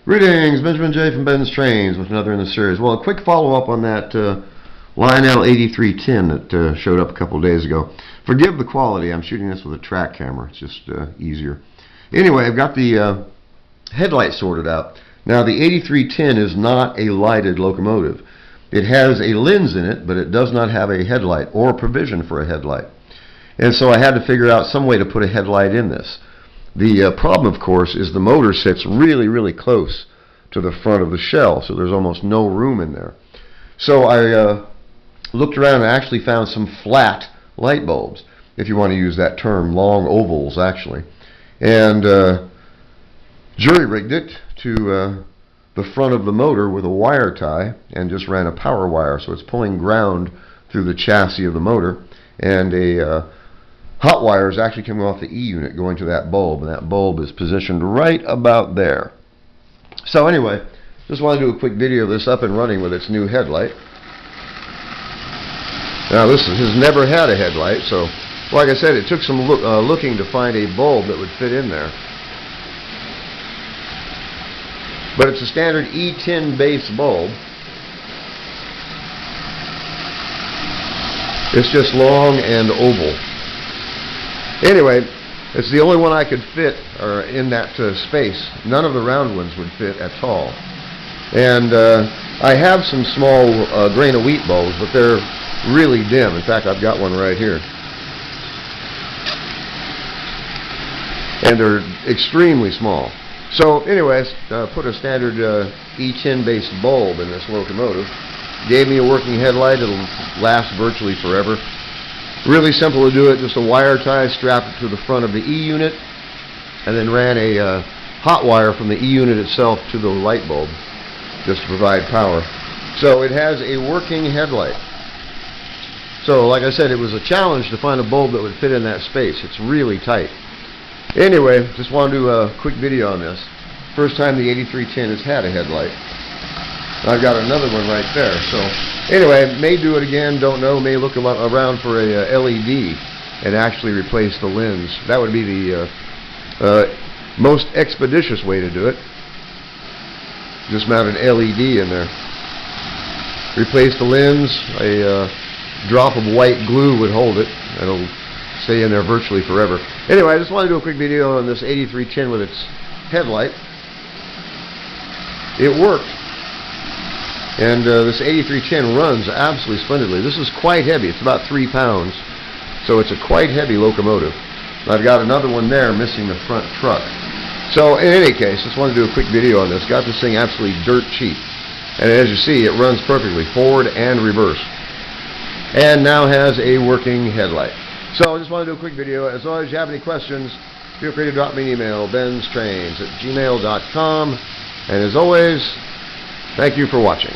Greetings, Benjamin J. from BENZTRAINZ with another in the series. Well, a quick follow-up on that Lionel 8310 that showed up a couple days ago. Forgive the quality, I'm shooting this with a track camera, it's just easier. Anyway, I've got the headlight sorted out. Now, the 8310 is not a lighted locomotive. It has a lens in it, but it does not have a headlight or provision for a headlight. And so I had to figure out some way to put a headlight in this. The problem, of course, is the motor sits really, really close to the front of the shell, so there's almost no room in there. So I looked around and actually found some flat light bulbs, if you want to use that term, long ovals actually, and jury-rigged it to the front of the motor with a wire tie and just ran a power wire, so it's pulling ground through the chassis of the motor, and a hot wire is actually coming off the E unit going to that bulb, and that bulb is positioned right about there. So anyway, just want to do a quick video of this up and running with its new headlight. Now this has never had a headlight, so like I said, it took some looking to find a bulb that would fit in there. But it's a standard E10 base bulb. It's just long and oval. Anyway, it's the only one I could fit in that space. None of the round ones would fit at all. And I have some small grain of wheat bulbs, but they're really dim. In fact, I've got one right here. And they're extremely small. So anyways, put a standard E10 based bulb in this locomotive. Gave me a working headlight. It'll last virtually forever. Really simple to do it, just a wire tie, strap it to the front of the E unit, and then ran a hot wire from the E unit itself to the light bulb, just to provide power. So it has a working headlight. So like I said, it was a challenge to find a bulb that would fit in that space. It's really tight. Anyway, just want to do a quick video on this. First time the 8310 has had a headlight. I've got another one right there. So anyway, may do it again, don't know, may look around for a LED and actually replace the lens. That would be the most expeditious way to do it. Just mount an LED in there. Replace the lens. A drop of white glue would hold it. It'll stay in there virtually forever. Anyway, I just want to do a quick video on this 8310 with its headlight. It worked. And this 8310 runs absolutely splendidly. This is quite heavy. It's about 3 pounds. So it's a quite heavy locomotive. I've got another one there missing the front truck. So in any case, just wanted to do a quick video on this. Got this thing absolutely dirt cheap. And as you see, it runs perfectly, forward and reverse. And now has a working headlight. So I just want to do a quick video. As always, if you have any questions, feel free to drop me an email, BENZTRAINZ@gmail.com. And as always, thank you for watching.